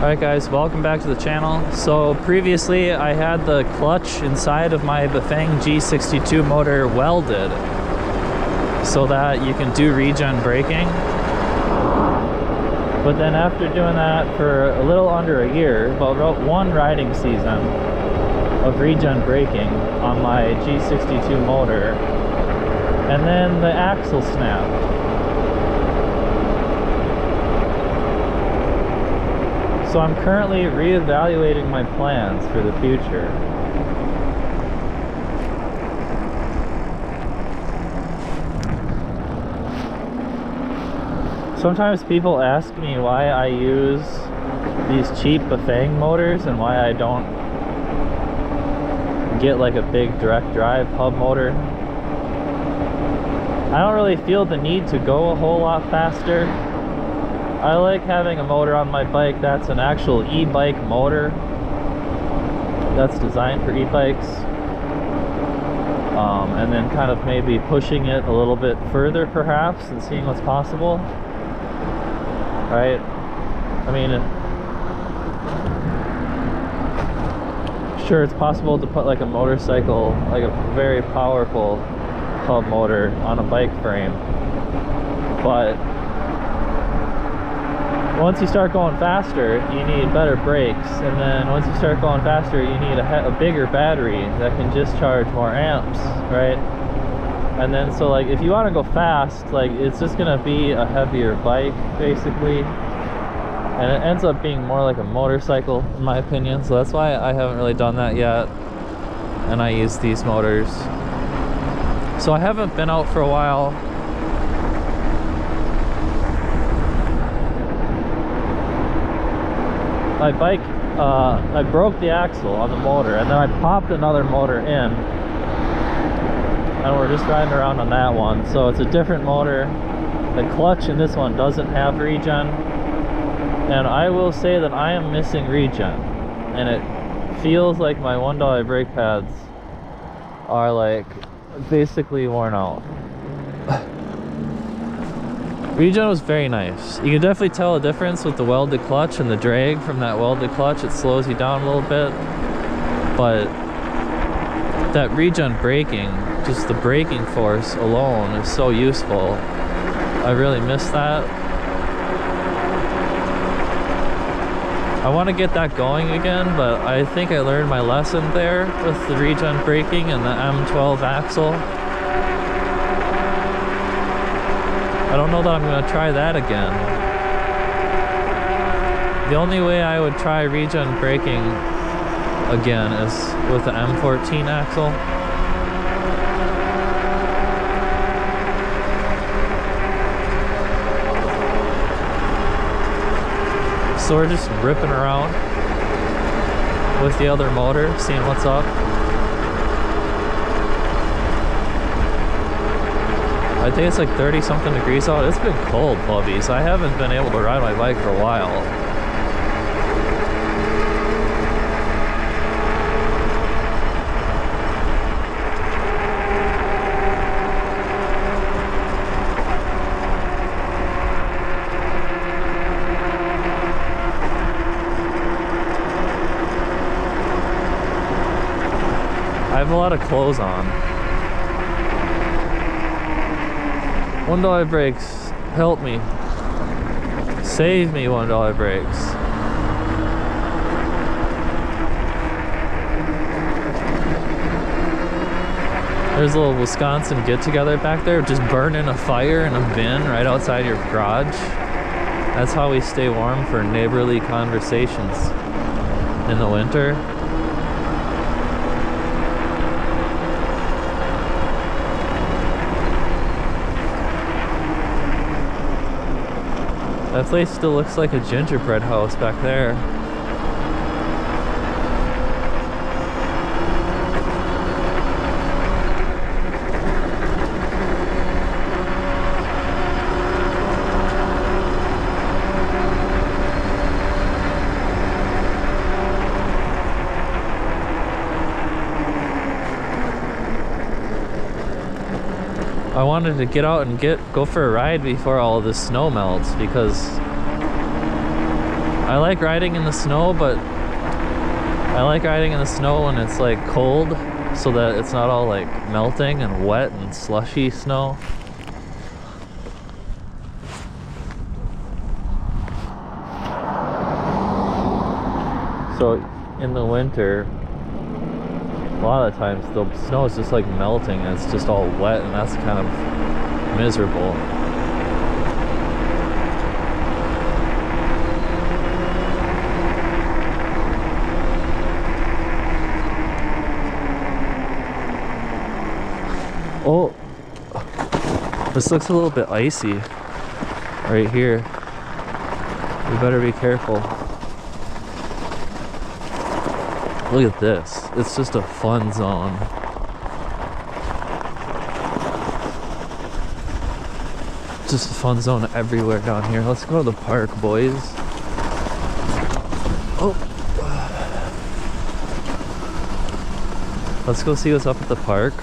Alright guys, welcome back to the channel. So previously I had the clutch inside of my Bafang G62 motor welded so that you can do regen braking. But then after doing that for a little under a year, about one riding season of regen braking on my G62 motor, and then the axle snapped. So I'm currently reevaluating my plans for the future. Sometimes people ask me why I use these cheap Bafang motors and why I don't get like a big direct drive hub motor. I don't really feel the need to go a whole lot faster. I like having a motor on my bike that's an actual e-bike motor that's designed for e-bikes, and then kind of maybe pushing it a little bit further perhaps and seeing what's possible, right? I mean, sure, it's possible to put like a motorcycle, like a very powerful hub motor on a bike frame, but once you start going faster, you need better brakes, and then once you start going faster, you need a bigger battery that can discharge more amps, right? And then so like if you want to go fast, like it's just gonna be a heavier bike basically, and it ends up being more like a motorcycle in my opinion. So that's why I haven't really done that yet, and I use these motors. So I haven't been out for a while. My bike, I broke the axle on the motor, and then I popped another motor in, and we're just riding around on that one. So it's a different motor. The clutch in this one doesn't have regen, and I will say that I am missing regen, and it feels like my $1 brake pads are like basically worn out. Regen was very nice. You can definitely tell a difference with the welded clutch and the drag from that welded clutch. It slows you down a little bit, but that regen braking, just the braking force alone is so useful. I really miss that. I want to get that going again, but I think I learned my lesson there with the regen braking and the M12 axle. I don't know that I'm going to try that again. The only way I would try regen braking again is with the M14 axle. So we're just ripping around with the other motor, seeing what's up. I think it's like 30 something degrees out. It's been cold, Bubbies. I haven't been able to ride my bike for a while. I have a lot of clothes on. $1 brakes, help me. Save me, $1 brakes. There's a little Wisconsin get-together back there, just burning a fire in a bin right outside your garage. That's how we stay warm for neighborly conversations in the winter. That place still looks like a gingerbread house back there. I wanted to get out and go for a ride before all of this snow melts, because I like riding in the snow, but I like riding in the snow when it's like cold, so that it's not all like melting and wet and slushy snow. So in the winter, a lot of the times the snow is just like melting and it's just all wet, and that's kind of miserable. Oh, this looks a little bit icy right here. We better be careful. Look at this. It's just a fun zone. Just a fun zone everywhere down here. Let's go to the park, boys. Oh. Let's go see what's up at the park.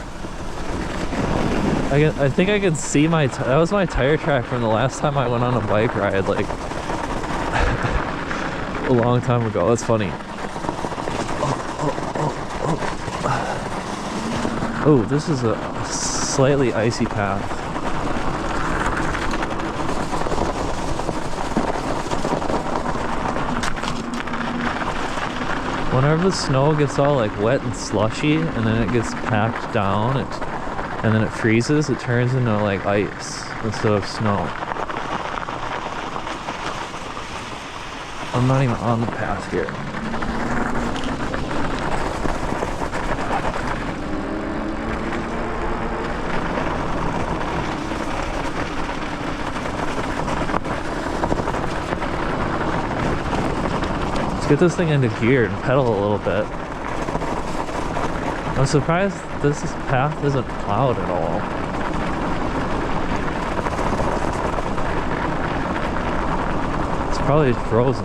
I think I can see that was my tire track from the last time I went on a bike ride, like a long time ago. That's funny. Oh, this is a slightly icy path. Whenever the snow gets all like wet and slushy and then it gets packed down, and then it freezes, it turns into like ice instead of snow. I'm not even on the path here. Get this thing into gear and pedal a little bit. I'm surprised this path isn't plowed at all. It's probably frozen.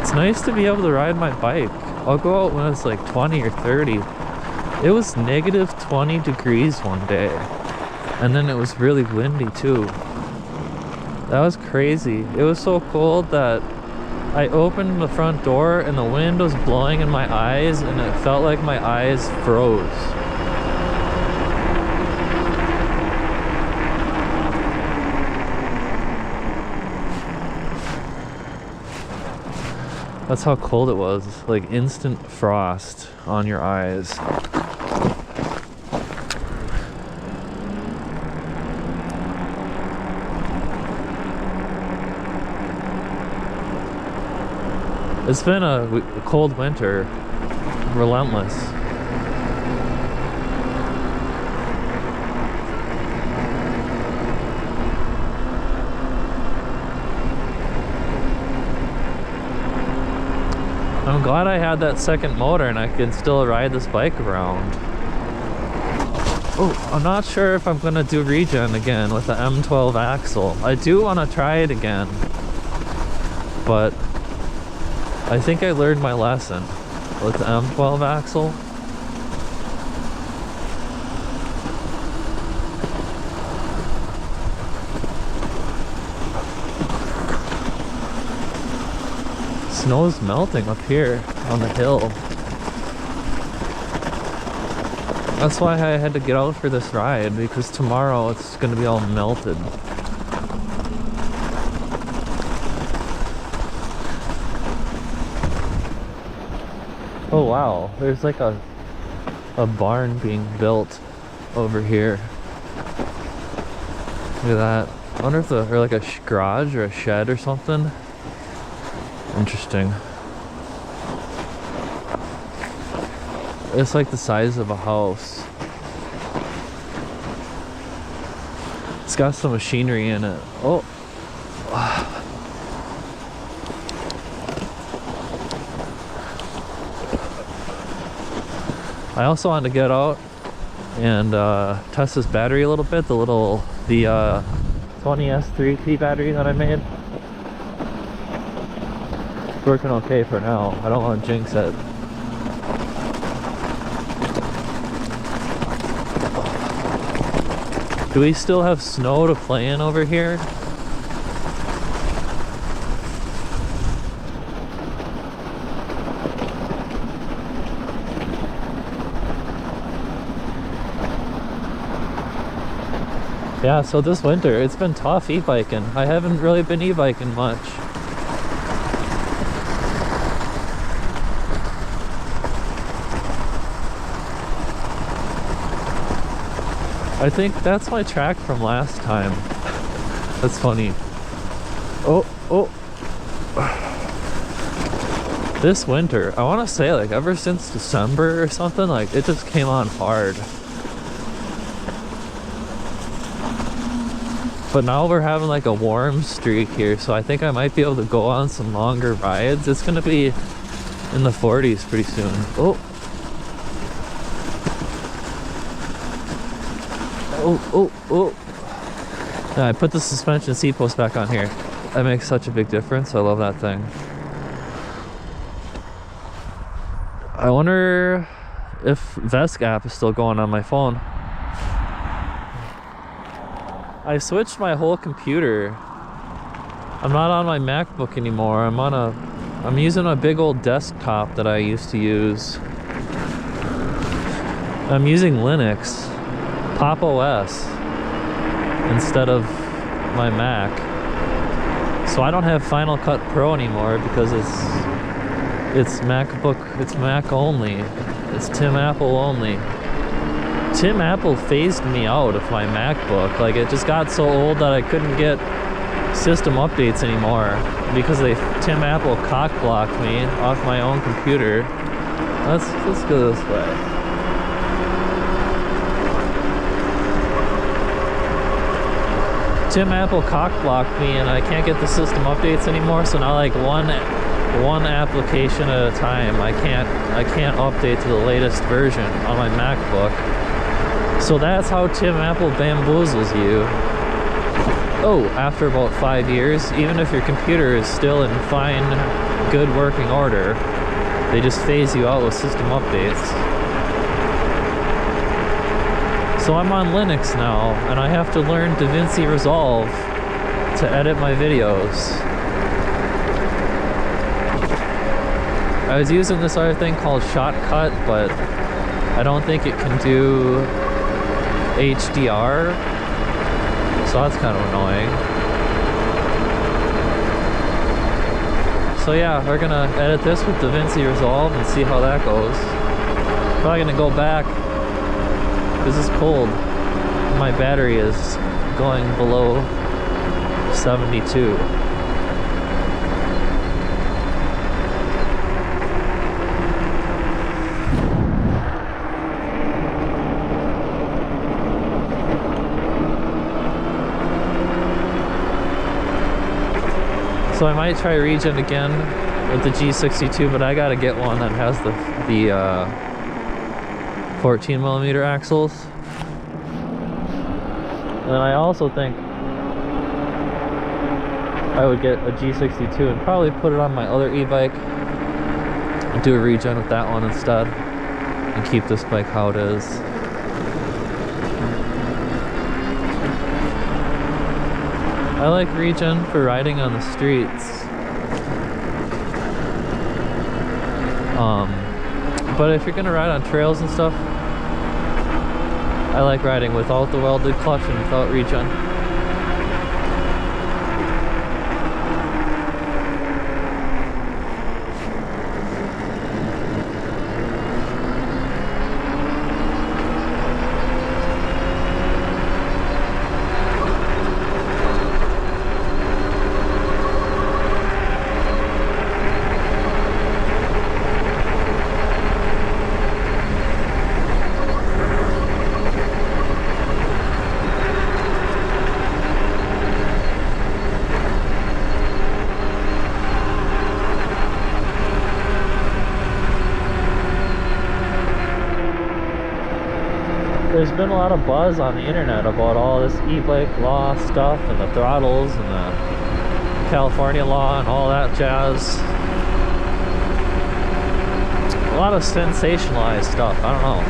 It's nice to be able to ride my bike. I'll go out when it's like 20 or 30. It was negative 20 degrees one day. And then it was really windy too. That was crazy. It was so cold that I opened the front door and the wind was blowing in my eyes and it felt like my eyes froze. That's how cold it was. Like instant frost on your eyes. It's been a cold winter, relentless. I'm glad I had that second motor and I can still ride this bike around. Oh, I'm not sure if I'm gonna do Regen again with the M12 axle. I do want to try it again, but I think I learned my lesson with the M12 axle. Snow's melting up here on the hill. That's why I had to get out for this ride, because tomorrow it's going to be all melted. Oh wow, there's like a barn being built over here. Look at that. I wonder if or like a garage or a shed or something. Interesting. It's like the size of a house. It's got some machinery in it. Oh. I also wanted to get out and test this battery a little bit, the 20S3P battery that I made. It's working okay for now. I don't want to jinx it. Do we still have snow to play in over here? Yeah, so this winter, it's been tough e-biking. I haven't really been e-biking much. I think that's my track from last time. That's funny. Oh. This winter, I want to say like ever since December or something, like it just came on hard. But now we're having like a warm streak here, so I think I might be able to go on some longer rides. It's gonna be in the 40s pretty soon. Oh. Yeah, I put the suspension seat post back on here. That makes such a big difference. I love that thing. I wonder if Vesk app is still going on my phone. I switched my whole computer. I'm not on my MacBook anymore. I'm using a big old desktop that I used to use. I'm using Linux, Pop OS, instead of my Mac. So I don't have Final Cut Pro anymore because it's MacBook, it's Mac only. It's Tim Apple only. Tim Apple phased me out of my MacBook. Like it just got so old that I couldn't get system updates anymore because Tim Apple cock blocked me off my own computer. Let's go this way. Tim Apple cock blocked me and I can't get the system updates anymore, so now like one application at a time. I can't update to the latest version on my MacBook. So that's how Tim Apple bamboozles you. Oh, after about 5 years, even if your computer is still in fine, good working order, they just phase you out with system updates. So I'm on Linux now, and I have to learn DaVinci Resolve to edit my videos. I was using this other thing called Shotcut, but I don't think it can do HDR, so that's kind of annoying. So yeah, we're gonna edit this with DaVinci Resolve and see how that goes. Probably gonna go back. This is cold. My battery is going below 72. So I might try Regen again with the G62, but I gotta get one that has the 14mm axles. And I also think I would get a G62 and probably put it on my other e-bike and do a Regen with that one instead and keep this bike how it is. I like Regen for riding on the streets. But if you're gonna ride on trails and stuff, I like riding without the welded clutch and without Regen. There's been a lot of buzz on the internet about all this e-bike law stuff and the throttles and the California law and all that jazz. A lot of sensationalized stuff. I don't know.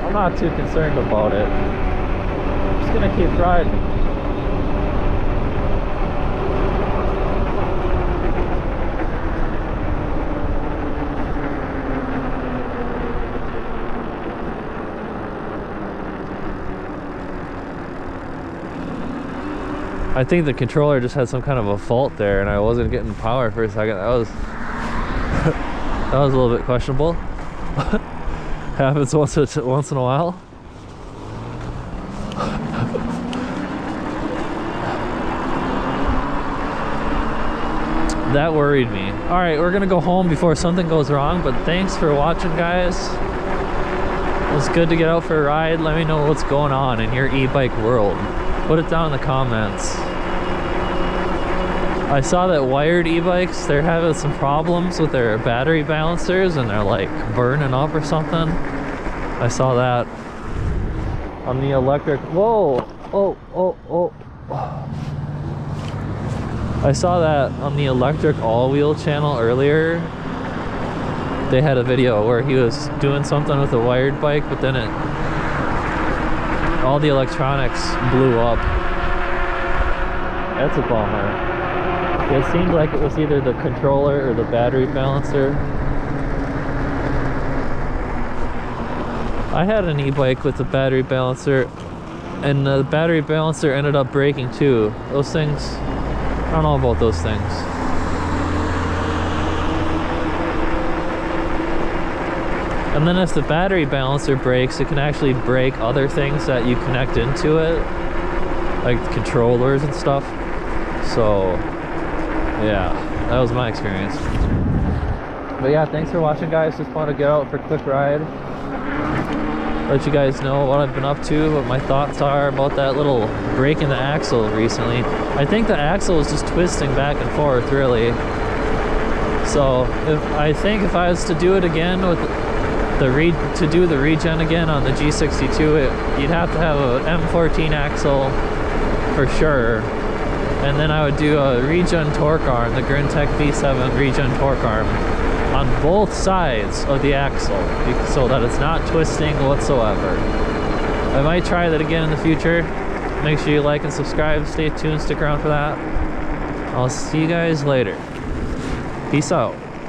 I'm not too concerned about it. I'm just gonna keep riding. I think the controller just had some kind of a fault there and I wasn't getting power for a second. That was that was a little bit questionable. Happens once in a while. That worried me. All right, we're gonna go home before something goes wrong, but thanks for watching, guys. It was good to get out for a ride. Let me know what's going on in your e-bike world. Put it down in the comments. I saw that wired e-bikes, they're having some problems with their battery balancers and they're like burning up or something. I saw that on the electric. Whoa! Oh. I saw that on the electric all-wheel channel earlier. They had a video where he was doing something with a wired bike, but then all the electronics blew up. That's a bummer. It seemed like it was either the controller or the battery balancer. I had an e-bike with a battery balancer and the battery balancer ended up breaking too. Those things, I don't know about those things. And then if the battery balancer breaks, it can actually break other things that you connect into it, like controllers and stuff. So yeah, that was my experience. But yeah, thanks for watching, guys. Just want to get out for a quick ride, let you guys know what I've been up to, what my thoughts are about that little break in the axle recently. I think the axle is just twisting back and forth, really. So if I was to do it again with to do the regen again on the G62, you'd have to have an M14 axle for sure. And then I would do a regen torque arm, the Grintech V7 regen torque arm, on both sides of the axle so that it's not twisting whatsoever. I might try that again in the future. Make sure you like and subscribe. Stay tuned, stick around for that. I'll see you guys later. Peace out.